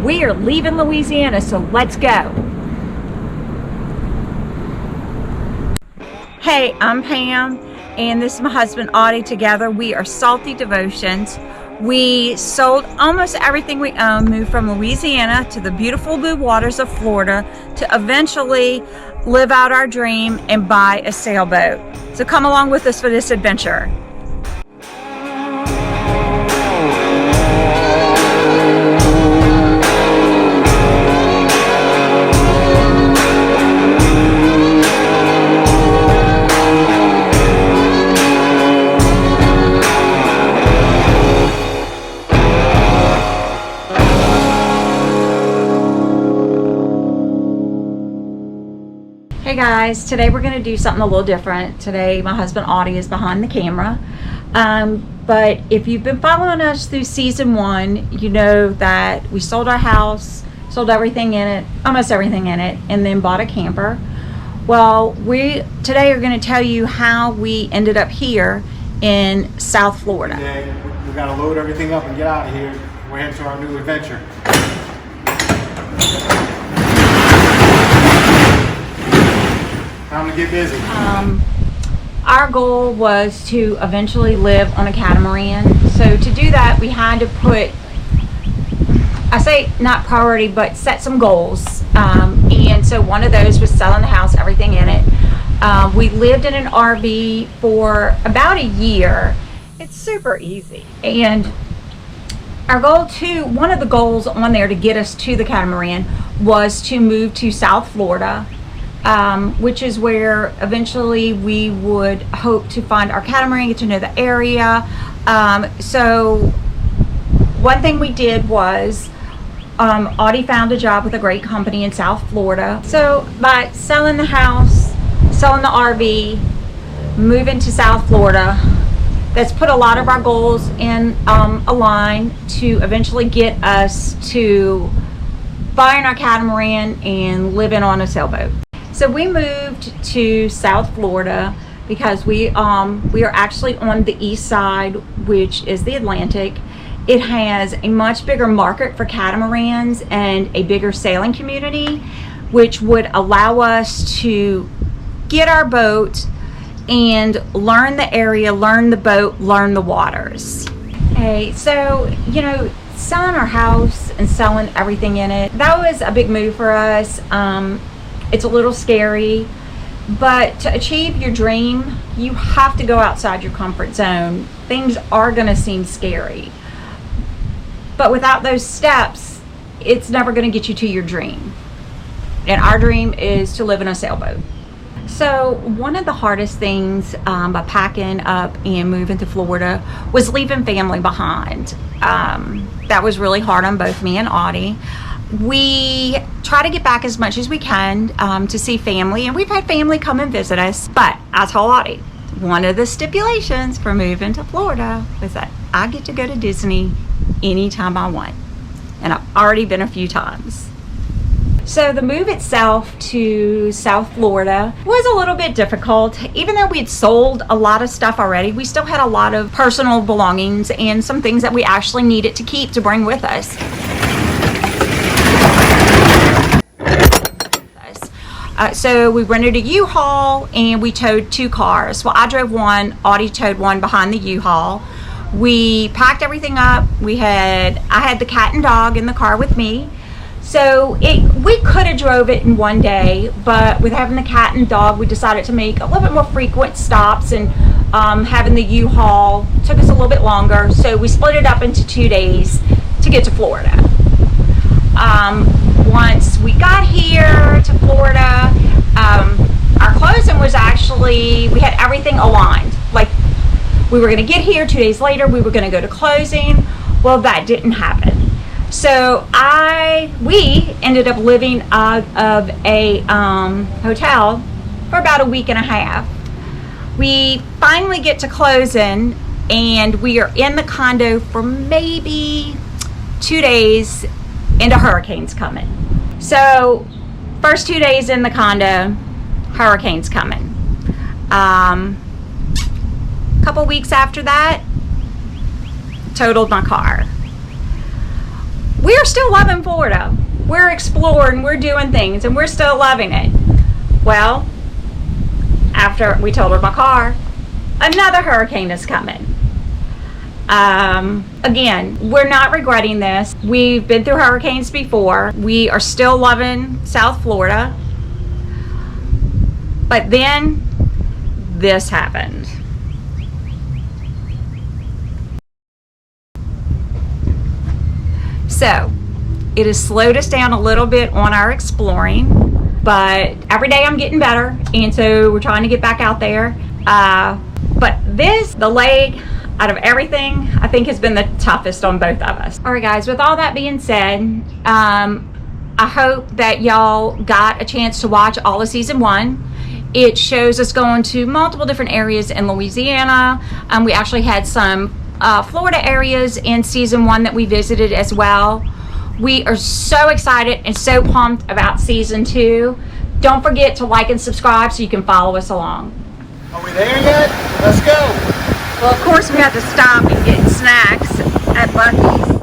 We are leaving Louisiana, so let's go. Hey, I'm Pam, and this is my husband Audie. Together we are Salty Devotions. We sold almost everything we own, moved from Louisiana to the beautiful blue waters of Florida to eventually live out our dream and buy a sailboat. So come along with us for this adventure. Hey guys, today we're going to do something a little different. Today my husband Audie is behind the camera, but if you've been following us through season 1, you know that we sold our house, sold everything in it, almost everything in it, and then bought a camper. Well, we today are going to tell you how we ended up here in South Florida. Today we got to load everything up and get out of here. We're heading to our new adventure. Time to get busy. Our goal was to eventually live on a catamaran. So to do that, we had to put, I say not priority, but set some goals. And so one of those was selling the house, everything in it. We lived in an RV for about a year. It's super easy. And our goal too, one of the goals on there to get us to the catamaran was to move to South Florida. Which is where eventually we would hope to find our catamaran, get to know the area. So one thing we did was Audie found a job with a great company in South Florida. So by selling the house, selling the RV, moving to South Florida, that's put a lot of our goals in a line to eventually get us to buying our catamaran and living on a sailboat. So we moved to South Florida because we are actually on the east side, which is the Atlantic. It has a much bigger market for catamarans and a bigger sailing community, which would allow us to get our boat and learn the area, learn the boat, learn the waters. Hey, so, you know, selling our house and selling everything in it, that was a big move for us. It's a little scary, but to achieve your dream, you have to go outside your comfort zone. Things are going to seem scary, but without those steps, it's never going to get you to your dream. And our dream is to live in a sailboat. So one of the hardest things by packing up and moving to Florida was leaving family behind. That was really hard on both me and Audie. We try to get back as much as we can to see family, and we've had family come and visit us. But I told Audie, one of the stipulations for moving to Florida was that I get to go to Disney anytime I want, and I've already been a few times. So the move itself to South Florida was a little bit difficult. Even though we had sold a lot of stuff already, we still had a lot of personal belongings and some things that we actually needed to keep to bring with us. So we rented a U-Haul and we towed 2 cars. Well, I drove one, Audie towed one behind the U-Haul. We packed everything up. I had the cat and dog in the car with me. So we could have drove it in one day, but with having the cat and dog, we decided to make a little bit more frequent stops, and having the U-Haul took us a little bit longer. So we split it up into 2 days to get to Florida. Once we got here to Florida, our closing was actually, we had everything aligned. Like, we were going to get here 2 days later, we were going to go to closing. Well, that didn't happen. So we ended up living out of a hotel for about a week and a half. We finally get to closing, and we are in the condo for maybe 2 days, and a hurricane's coming. So first 2 days in the condo, hurricane's coming. Couple weeks after that, totaled my car. We are still still loving Florida. We're exploring, we're doing things, and we're still loving it. Well, after we totaled my car, another hurricane is coming. Again, we're not regretting this. We've been through hurricanes before. We are still loving South Florida. But then this happened. So it has slowed us down a little bit on our exploring, but every day I'm getting better, and so we're trying to get back out there. But the leg, out of everything, I think has been the toughest on both of us. All right, guys, with all that being said, I hope that y'all got a chance to watch all of season 1. It shows us going to multiple different areas in Louisiana. We actually had some Florida areas in season 1 that we visited as well. We are so excited and so pumped about season 2. Don't forget to like and subscribe so you can follow us along. Are we there yet? Let's go. Well, of course we have to stop and get snacks at Buc-ee's.